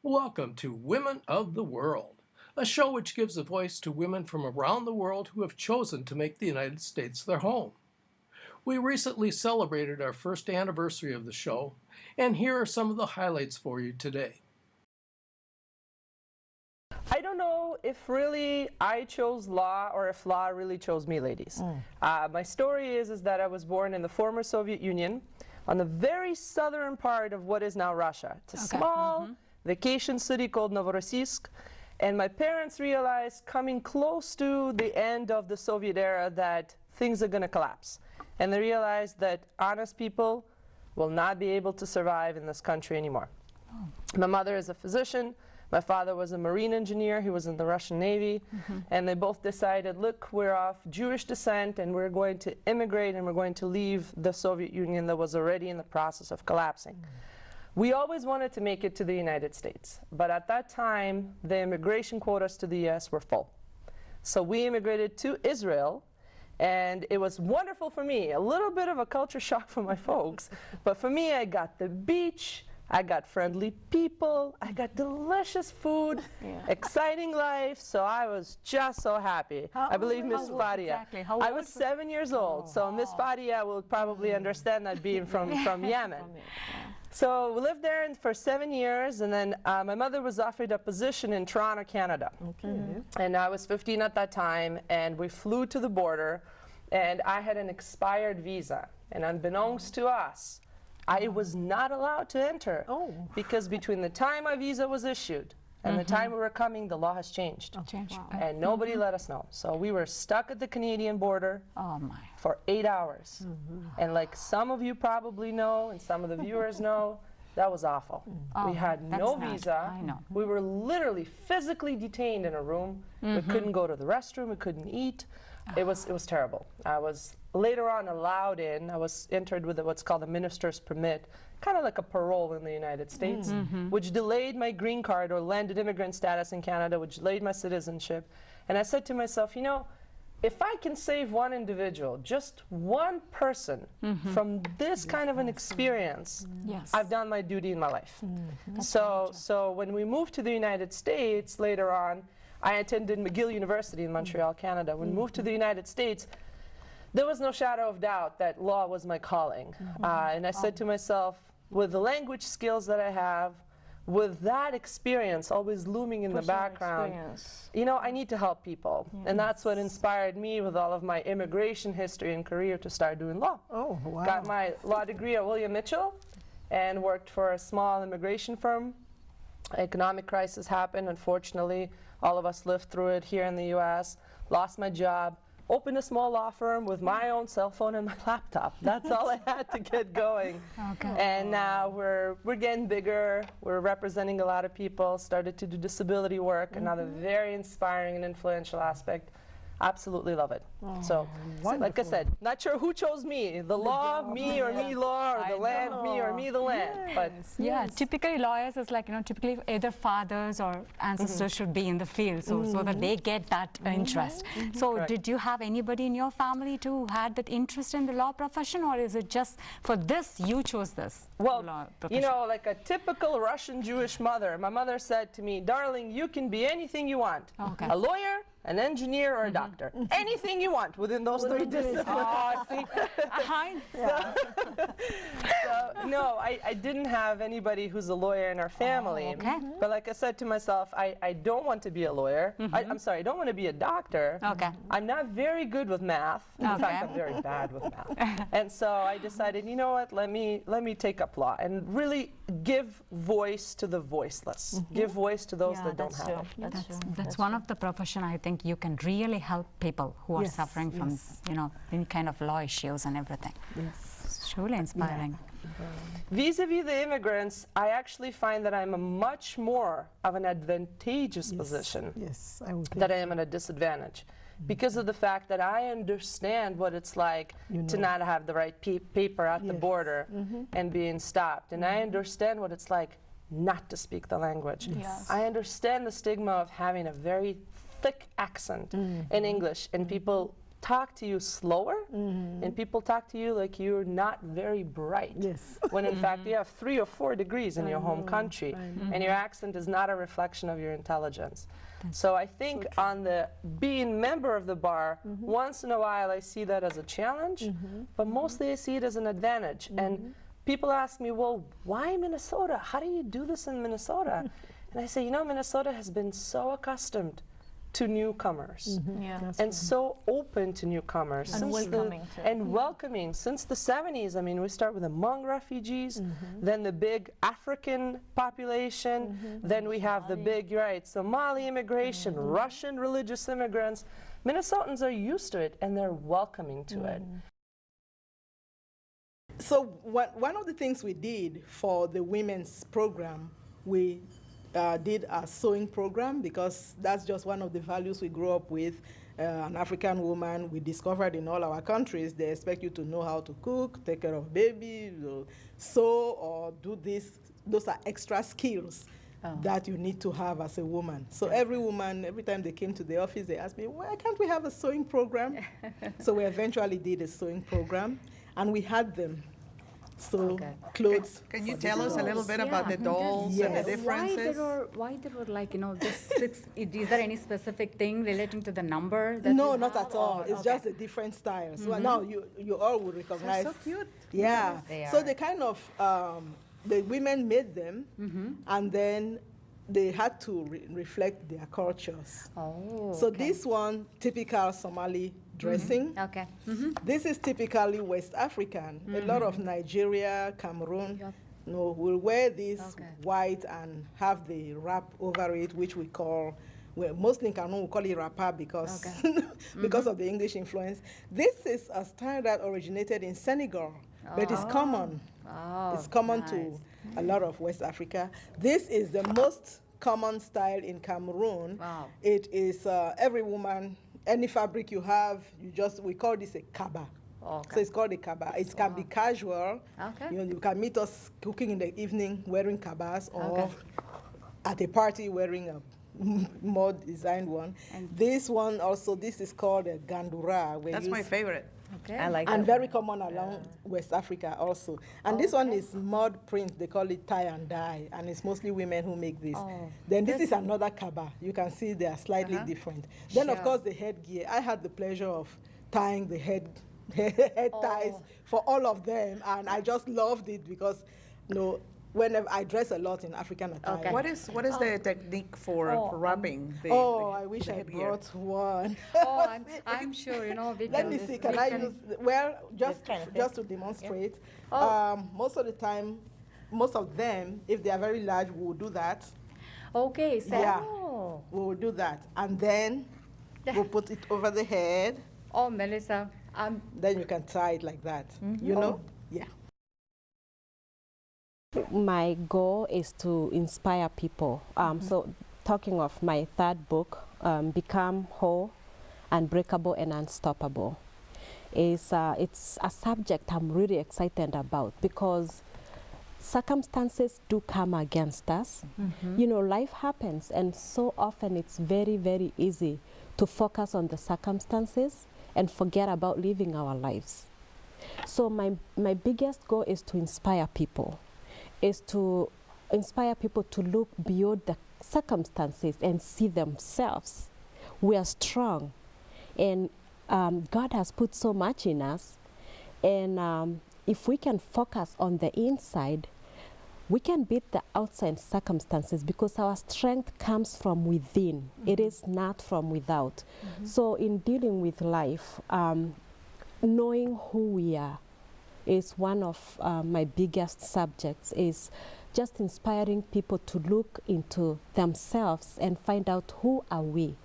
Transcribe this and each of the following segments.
Welcome to Women of the World, a show which gives a voice to women from around the world who have chosen to make the United States their home. We recently celebrated our first anniversary of the show, and here are some of the highlights for you today. I don't know if really I chose law or if law really chose me, ladies. My story is that I was born in the former Soviet Union on the very southern part of what is now Russia. It's a small vacation city called Novorossiysk. And my parents realized coming close to the end of the Soviet era that things are going to collapse. And they realized that honest people will not be able to survive in this country anymore. My mother is a physician. My father was a marine engineer. He was in the Russian Navy. And they both decided, look, we're of Jewish descent, and we're going to immigrate, and we're going to leave the Soviet Union that was already in the process of collapsing. We always wanted to make it to the United States. But at that time, the immigration quotas to the US were full. So we immigrated to Israel. And it was wonderful for me. A little bit of a culture shock for my folks. But for me, I got the beach. I got friendly people, I got delicious food, exciting life, so I was just so happy. I believe Miss Fadia. I was 7 years old, so Miss Fadia will probably understand that being from Yemen. So we lived there for 7 years, and then my mother was offered a position in Toronto, Canada. And I was 15 at that time, and we flew to the border, and I had an expired visa. And unbeknownst to us, I was not allowed to enter because between the time my visa was issued and the time we were coming, the law has changed. And nobody let us know. So we were stuck at the Canadian border for 8 hours. And like some of you probably know and some of the viewers know, that was awful. We had no visa. We were literally physically detained in a room. We couldn't go to the restroom. We couldn't eat. It was terrible. I was later on allowed in. I was entered with what's called a minister's permit, kind of like a parole in the United States, which delayed my green card or landed immigrant status in Canada, which delayed my citizenship. And I said to myself, you know, if I can save one individual, just one person from this kind of an experience, I've done my duty in my life. So when we moved to the United States later on, I attended McGill University in Montreal, Canada. When we moved to the United States, there was no shadow of doubt that law was my calling. And I said to myself, with the language skills that I have, with that experience always looming in the background, you know, I need to help people. And that's what inspired me with all of my immigration history and career to start doing law. Got my law degree at William Mitchell and worked for a small immigration firm. Economic crisis happened, unfortunately. All of us lived through it here in the US. Lost my job. Opened a small law firm with my own cell phone and my laptop. That's all I had to get going. And now we're getting bigger. We're representing a lot of people. Started to do disability work, another very inspiring and influential aspect. Absolutely love it. So, like I said, not sure who chose me, the law, me, or me law, or the land, me, or me the land. But typically lawyers is like, you know, typically either fathers or ancestors should be in the field, so that they get that interest. So did you have anybody in your family who had that interest in the law profession, or is it just for this you chose this? Well, you know, like a typical Russian Jewish mother, my mother said to me, darling, you can be anything you want. A lawyer, an engineer, or a doctor. Anything you want within those three disciplines. No, I didn't have anybody who's a lawyer in our family. But like I said to myself, I don't want to be a lawyer. I'm sorry, I don't want to be a doctor. I'm not very good with math. In fact, I'm very bad with math. And so I decided, you know what, let me take up law and really give voice to the voiceless. Give voice to those that don't have it. That's one of the profession I think you can really help people who are suffering from, you know, any kind of law issues and everything. It's truly inspiring. Vis-a-vis the immigrants, I actually find that I'm a much more of an advantageous position that I am at a disadvantage. Because of the fact that I understand what it's like to not have the right paper at the border and being stopped. And I understand what it's like not to speak the language. I understand the stigma of having a very thick accent in English and people talk to you slower, and people talk to you like you're not very bright. Yes. When in fact you have 3 or 4 degrees in your home country, and your accent is not a reflection of your intelligence. So I think on the being member of the bar, once in a while I see that as a challenge, but mostly I see it as an advantage. And people ask me, well, why Minnesota? How do you do this in Minnesota? And I say, you know, Minnesota has been so accustomed to newcomers and so open to newcomers And welcoming too. and welcoming since the 70s. I mean, we start with the Hmong refugees, then the big African population, then we have the big, Somali immigration, Russian religious immigrants. Minnesotans are used to it and they're welcoming to it. So one of the things we did for the women's program, we did a sewing program, because that's just one of the values we grew up with. An African woman, we discovered in all our countries, they expect you to know how to cook, take care of baby, sew, or do this. Those are extra skills that you need to have as a woman. So every woman, every time they came to the office, they asked me, why can't we have a sewing program? So we eventually did a sewing program, and we had them sew clothes. Can you for the tell us a little dolls. bit about the dolls and Yes. the differences? Why there were like, you know, this 6, is there any specific thing relating to the number? That No, you not have, at all. or- It's okay. just a different style. So now you all will recognize. so cute. Yeah. They So are. they kind of, the women made them, and then they had to reflect their cultures. Oh, So okay. this one, typical Somali dressing. Okay. This is typically West African. A lot of Nigeria, Cameroon, Yep. will wear this Okay. white and have the wrap over it, which we call, well, mostly in Cameroon we call it wrapper because, because of the English influence. This is a style that originated in Senegal, but it's common. Oh, It's common nice. to a lot of West Africa. This is the most common style in Cameroon. Wow. It is every woman, any fabric you have, we call this a kaba. Okay. So it's called a kaba. It can be casual. Okay. You can meet us cooking in the evening wearing kabas, or Okay. at a party wearing a more designed one. This one also, this is called a gandura. That's my favorite. Okay. I like And that. very common along West Africa also. And this one is mud print. They call it tie and dye, and it's mostly women who make this. Oh, Then this is another kaba. You can see they are slightly different. Then of Sure. course the headgear. I had the pleasure of tying the head ties for all of them, and I just loved it because, whenever I dress a lot in African attire. Okay. What is the technique for wrapping the I wish the I headgear? brought one. Oh, I'm sure, you know, we Let can. me see, we can I use, just kind of just to demonstrate. Oh. Most of the time, most of them, if they are very large, we will do that. Okay, so. Yeah. Oh. We will do that. And then we'll put it over the head. Oh, Melissa, Then you can tie it like that. You know? Yeah. My goal is to inspire people. So talking of my third book, Become Whole, Unbreakable and Unstoppable, it's a subject I'm really excited about because circumstances do come against us. Life happens, and so often it's very, very easy to focus on the circumstances and forget about living our lives. So my biggest goal is to inspire people. Is to inspire people to look beyond the circumstances and see themselves. We are strong, and God has put so much in us, and if we can focus on the inside, we can beat the outside circumstances because our strength comes from within. It is not from without. So in dealing with life, knowing who we are is one of my biggest subjects, is just inspiring people to look into themselves and find out who are we,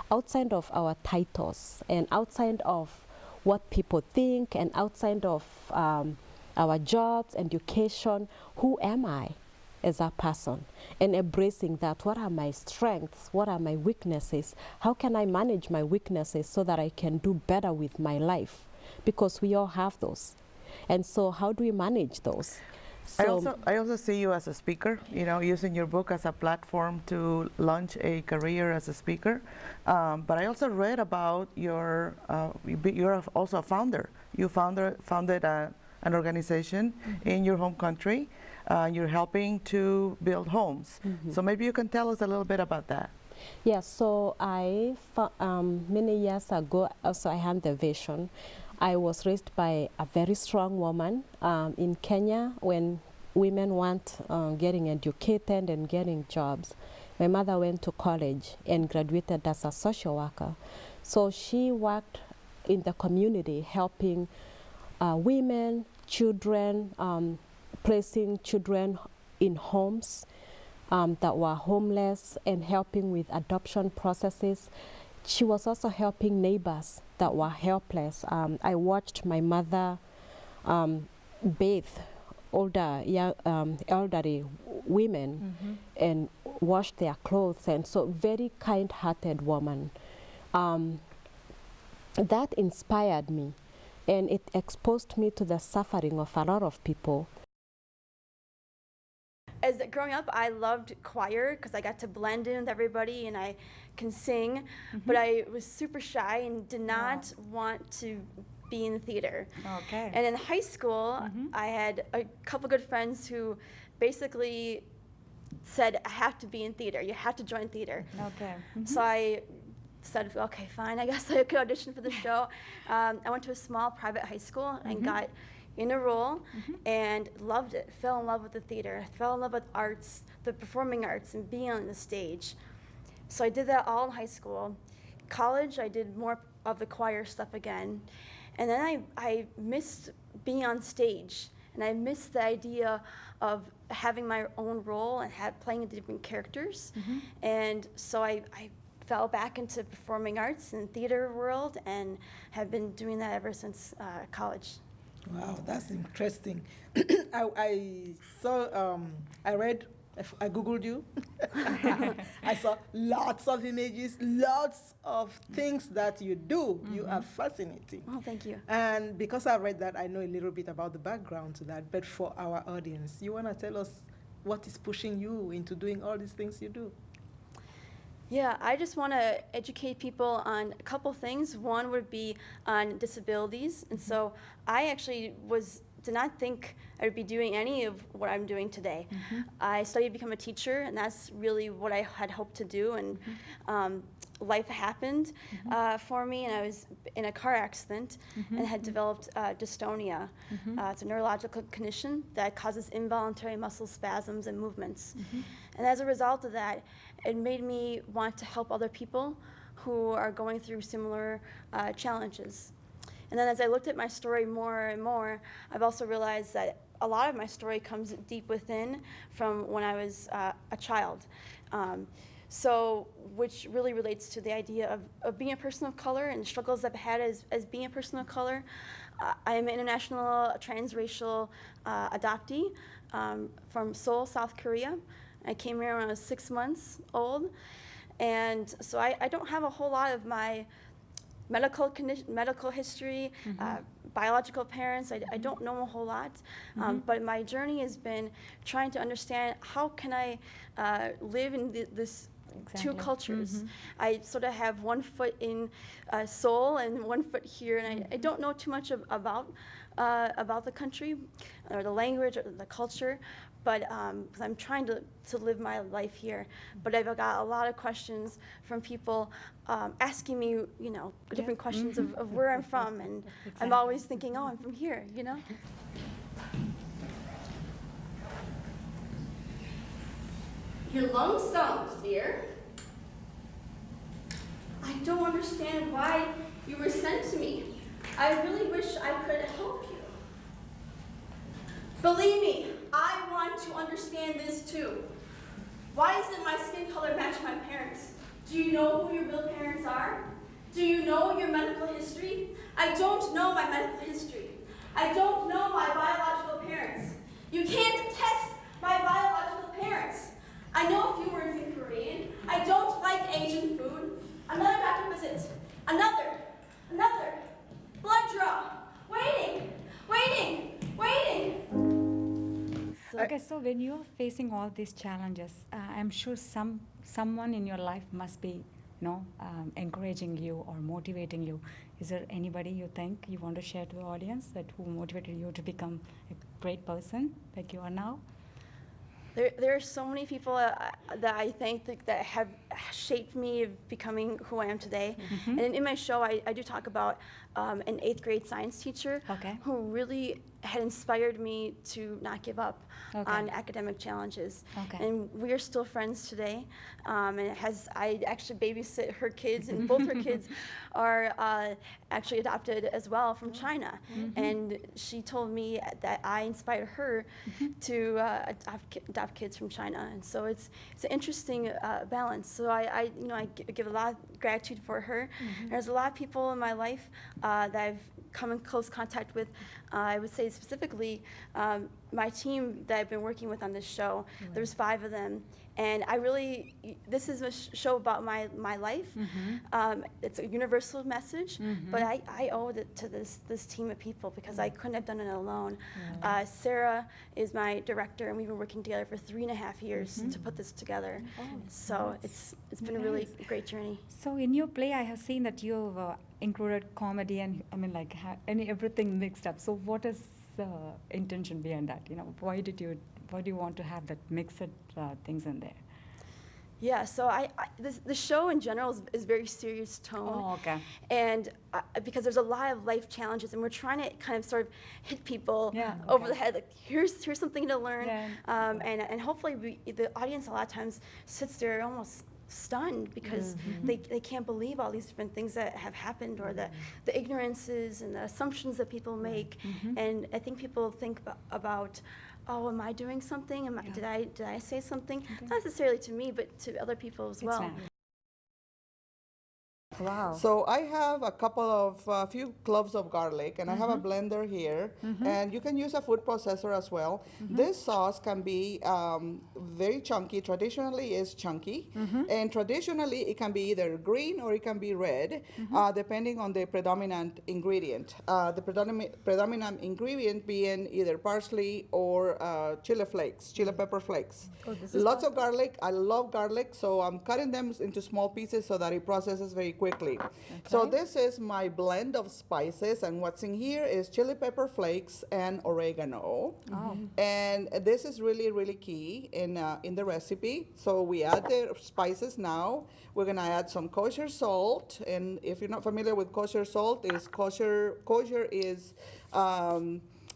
outside of our titles and outside of what people think and outside of our jobs, education. Who am I as a person? And embracing that. What are my strengths? What are my weaknesses? How can I manage my weaknesses so that I can do better with my life? Because we all have those. And so how do we manage those? I also see you as a speaker, you know, using your book as a platform to launch a career as a speaker. But I also read about you're also a founder. You founded an organization in your home country. You're helping to build homes. So maybe you can tell us a little bit about that. Yes, so many years ago, also I had the vision. I was raised by a very strong woman in Kenya. When women want getting educated and getting jobs, my mother went to college and graduated as a social worker. So she worked in the community helping women, children, placing children in homes that were homeless and helping with adoption processes. She was also helping neighbors that were helpless. I watched my mother bathe elderly women and wash their clothes, and so very kind-hearted woman. That inspired me, and it exposed me to the suffering of a lot of people. As growing up, I loved choir because I got to blend in with everybody and I can sing, but I was super shy and did not want to be in theater. Okay. And in high school, I had a couple good friends who basically said, I have to be in theater, you have to join theater. Okay. So I said, okay, fine, I guess I could audition for the show. I went to a small private high school and got in a role and loved it, fell in love with the theater, fell in love with arts, the performing arts and being on the stage. So I did that all in high school. College, I did more of the choir stuff again. And then I missed being on stage, and I missed the idea of having my own role and playing different characters. And so I fell back into performing arts and theater world and have been doing that ever since college. Wow, that's interesting. I saw, I Googled you. I saw lots of images, lots of things that you do. You are fascinating. Oh, thank you. And because I read that, I know a little bit about the background to that. But for our audience, you want to tell us what is pushing you into doing all these things you do? Yeah, I just want to educate people on a couple things. One would be on disabilities. And so I actually did not think I would be doing any of what I'm doing today. I studied to become a teacher, and that's really what I had hoped to do. And life happened for me, and I was in a car accident and had developed dystonia. It's a neurological condition that causes involuntary muscle spasms and movements. And as a result of that, it made me want to help other people who are going through similar challenges. And then as I looked at my story more and more, I've also realized that a lot of my story comes deep within from when I was a child. So, which really relates to the idea of being a person of color and the struggles I've had as being a person of color. I am an international transracial adoptee from Seoul, South Korea. I came here when I was 6 months old. And so I don't have a whole lot of my medical history, biological parents. I don't know a whole lot, but my journey has been trying to understand how can I live in this two cultures. I sort of have 1 foot in Seoul and 1 foot here, and I don't know too much about the country or the language or the culture. But because I'm trying to live my life here, but I've got a lot of questions from people asking me, different questions of where I'm from, and I'm always thinking, oh, I'm from here, Your lungs sunk, dear. I don't understand why you were sent to me. I really wish I could help you. Believe me, I want to understand this too. Why doesn't my skin color match my parents? Do you know who your real parents are? Do you know your medical history? I don't know my medical history. I don't know my biological parents. You can't test my biological parents. I know a few words in Korean. I don't like Asian food. Another doctor visit. Another. Blood draw. Waiting. so when you're facing all these challenges, I'm sure someone in your life must be, encouraging you or motivating you. Is there anybody you think you want to share to the audience that who motivated you to become a great person like you are now? There are so many people that I think that have shaped me of becoming who I am today. Mm-hmm. And in my show, I do talk about an 8th grade science teacher Okay. who really had inspired me to not give up Okay. on academic challenges. Okay. And we are still friends today. And I actually babysit her kids, and both her kids are actually adopted as well from China. And she told me that I inspired her to adopt kids from China. And so it's an interesting balance. So I give a lot of gratitude for her. There's a lot of people in my life that I've come in close contact with. I would say specifically my team that I've been working with on this show. There's 5 of them. And this is a show about my life. It's a universal message, but I owe it to this team of people because I couldn't have done it alone. Sarah is my director, and we've been working together for 3.5 years to put this together. So it's been a really great journey. So in your play, I have seen that you've included comedy and everything mixed up. So what is the intention behind that? Why do you want to have that mixed things in there? Yeah, so the show in general is very serious tone. Oh, okay. And because there's a lot of life challenges, and we're trying to kind of sort of hit people Yeah, over okay. the head. Like, here's something to learn. Yeah. And hopefully the audience a lot of times sits there almost stunned because they can't believe all these different things that have happened, or the ignorances and the assumptions that people make. And I think people think about, oh, am I doing something? Did I say something? Not necessarily to me, but to other people as well. It's Wow. So I have a few cloves of garlic, and I have a blender here, and you can use a food processor as well. This sauce can be very chunky. Traditionally, it's chunky, and traditionally it can be either green or it can be red, depending on the predominant ingredient. The predominant ingredient being either parsley or chili pepper flakes. Lots of garlic. I love garlic, so I'm cutting them into small pieces so that it processes very quickly. So this is my blend of spices, and what's in here is chili pepper flakes and oregano. And this is really, really key in the recipe. So we add the spices now. We're gonna add some kosher salt, and if you're not familiar with kosher salt, kosher is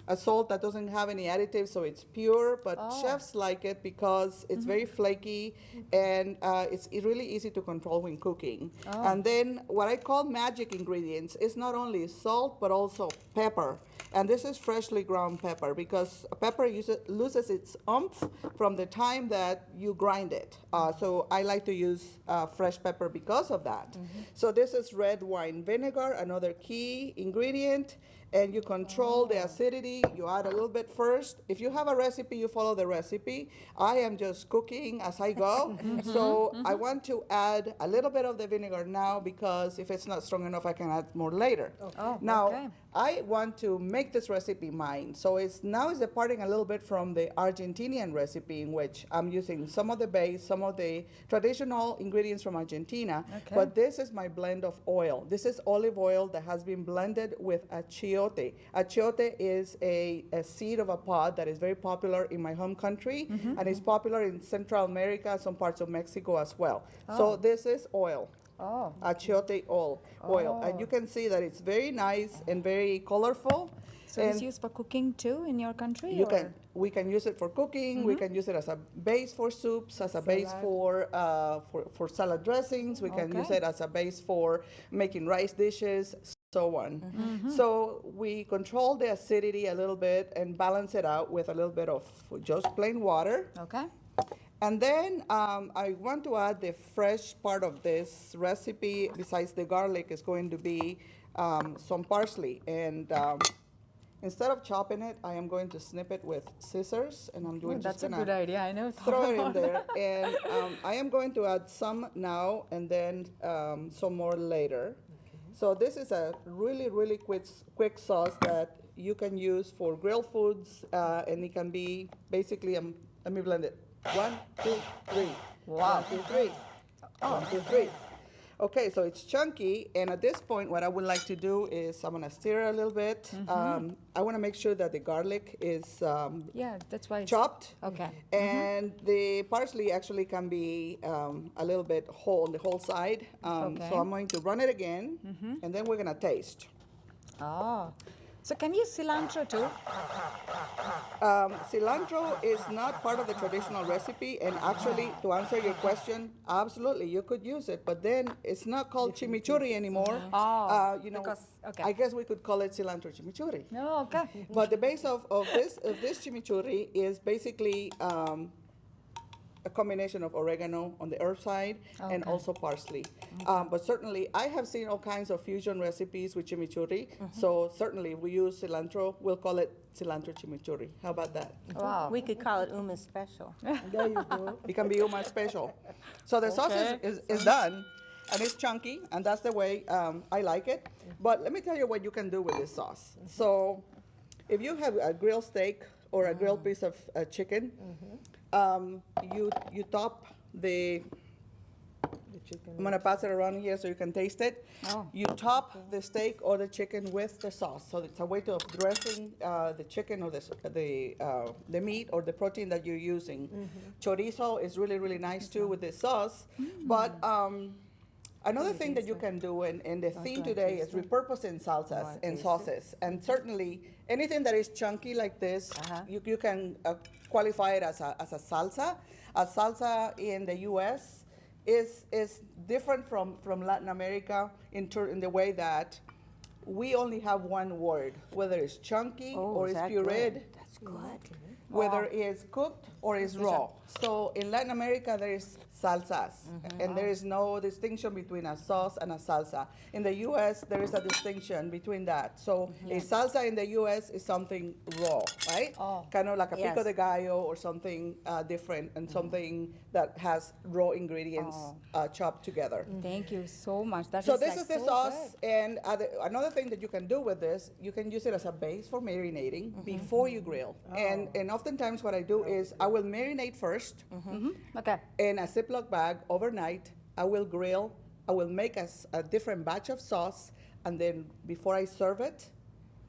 a salt that doesn't have any additives, so it's pure, but chefs like it because it's very flaky, and it's really easy to control when cooking. And then what I call magic ingredients is not only salt, but also pepper. And this is freshly ground pepper, because pepper loses its oomph from the time that you grind it. So I like to use fresh pepper because of that. So this is red wine vinegar, another key ingredient. And you control the acidity. You add a little bit first. If you have a recipe, you follow the recipe. I am just cooking as I go. So I want to add a little bit of the vinegar now, because if it's not strong enough, I can add more later. Now, I want to make this recipe mine. So it's departing a little bit from the Argentinian recipe, in which I'm using some of the base, some of the traditional ingredients from Argentina. But this is my blend of oil. This is olive oil that has been blended with achiote. Achiote is a seed of a pod that is very popular in my home country, and is popular in Central America, some parts of Mexico as well. So this is oil. Achiote oil. And you can see that it's very nice and very colorful. So it's used for cooking too in your country? We can use it for cooking. We can use it as a base for soups, as a base for salad dressings. We can use it as a base for making rice dishes, so on. So we control the acidity a little bit and balance it out with a little bit of just plain water. And then I want to add the fresh part of this recipe. Besides the garlic, is going to be some parsley. And instead of chopping it, I am going to snip it with scissors, and I'm doing That's a good idea. I never thought throw it about in there. And I am going to add some now, and then some more later. So this is a really, really quick sauce that you can use for grilled foods, and it can be basically, let me blend it. 1, 2, 3. Wow. 1, 2, 3. 1, 2, 3. Okay, so it's chunky, and at this point, what I would like to do is I'm gonna stir it a little bit. I wanna make sure that the garlic is Yeah, that's why. chopped. Okay. And the parsley actually can be a little bit whole on the whole side. Okay. So I'm going to run it again, and then we're gonna taste. Oh. So can you use cilantro too? Cilantro is not part of the traditional recipe, and actually, to answer your question, absolutely, you could use it, but then it's not called chimichurri anymore. Oh, You know, because- okay. I guess we could call it cilantro chimichurri. No, okay. But the base of this chimichurri is basically a combination of oregano on the herb side and Okay. also parsley. But certainly, I have seen all kinds of fusion recipes with chimichurri. So certainly, if we use cilantro, we'll call it cilantro chimichurri. How about that? Wow. We could call it Uma Special. There you go. It can be Uma special. So the sauce is done, and it's chunky, and that's the way I like it. But let me tell you what you can do with this sauce. So if you have a grilled steak or a grilled piece of chicken, you top the I'm gonna pass it around here so you can taste it. Oh. You top the steak or the chicken with the sauce, so it's a way of dressing the chicken or the meat or the protein that you're using. Chorizo is really, really nice too with this sauce. But another thing that you can do, and the theme today is repurposing salsas and sauces. And certainly anything that is chunky like this, you can qualify it as a salsa. A salsa in the U.S. is different from Latin America in the way that we only have one word, whether it's chunky or it's pureed, That's good. whether it's cooked or it's raw. So in Latin America, there is salsas, and there is no distinction between a sauce and a salsa. In the U.S., there is a distinction between that. So a salsa in the U.S. is something raw, right? Kind of like a pico Yes. de gallo or something different, and something that has raw ingredients chopped together. Thank you so much. That So is this like is the so sauce, good. and another thing that you can do with this, you can use it as a base for marinating before you grill. And oftentimes what I do is I will marinate first Okay. in a Ziploc bag overnight. I will grill. I will make a different batch of sauce, and then before I serve it,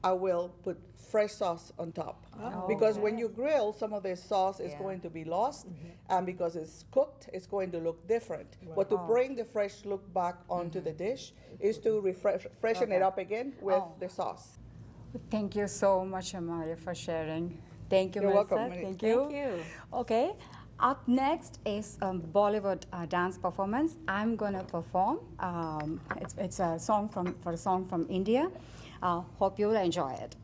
I will put fresh sauce on top. Because when you grill, some of the sauce is going to be lost, and because it's cooked, it's going to look different. But to bring the fresh look back onto the dish is to freshen it up again with the sauce. Thank you so much, Amalia, for sharing. Thank you, You're Melissa. welcome, Mary. Thank you. Thank you. Okay. Up next is Bollywood dance performance. I'm gonna perform. It's a song from India. Hope you'll enjoy it.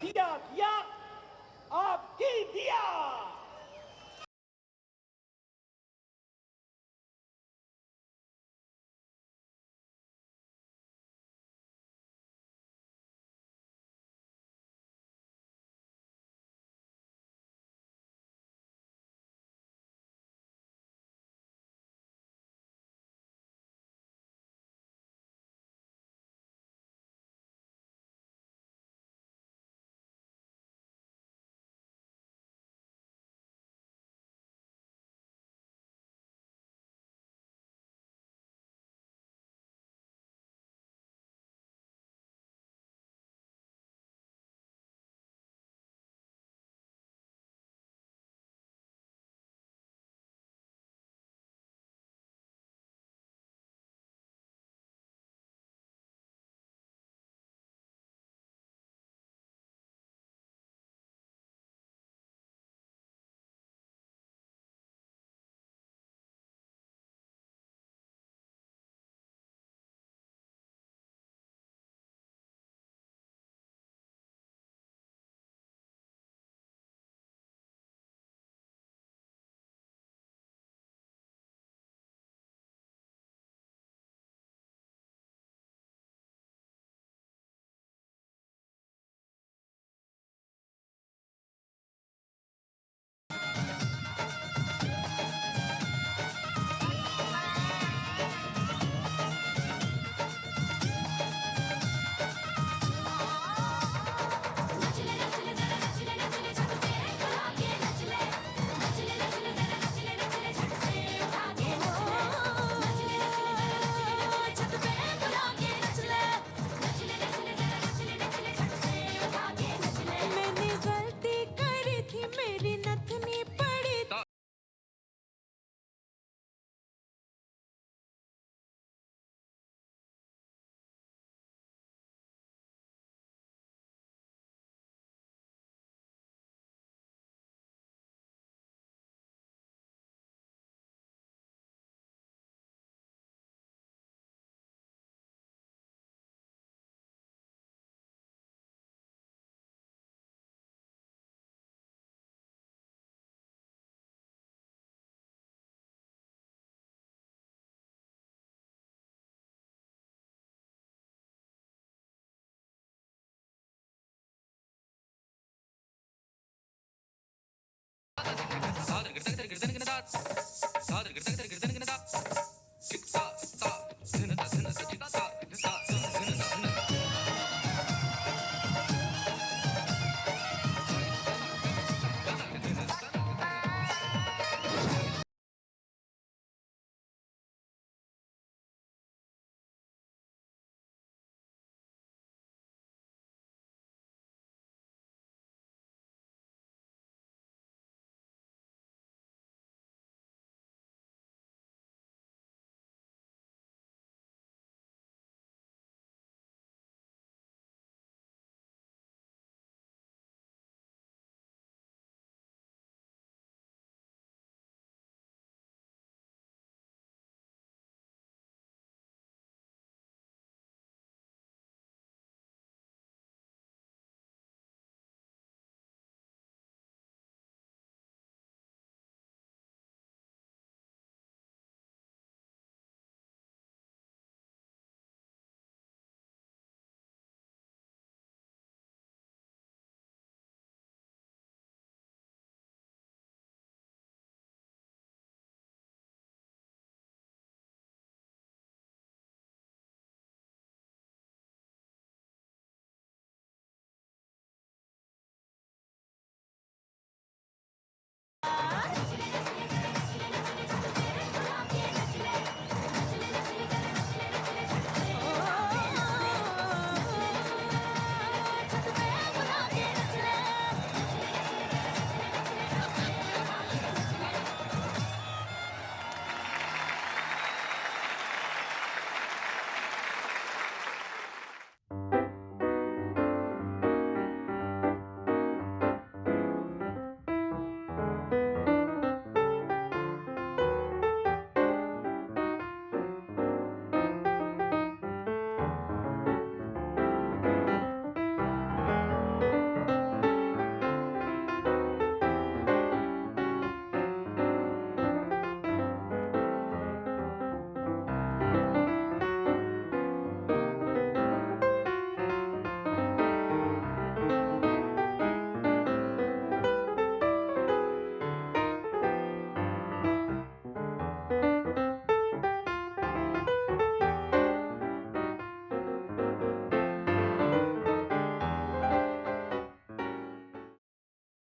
Kiya, kiya, aapki diya. sa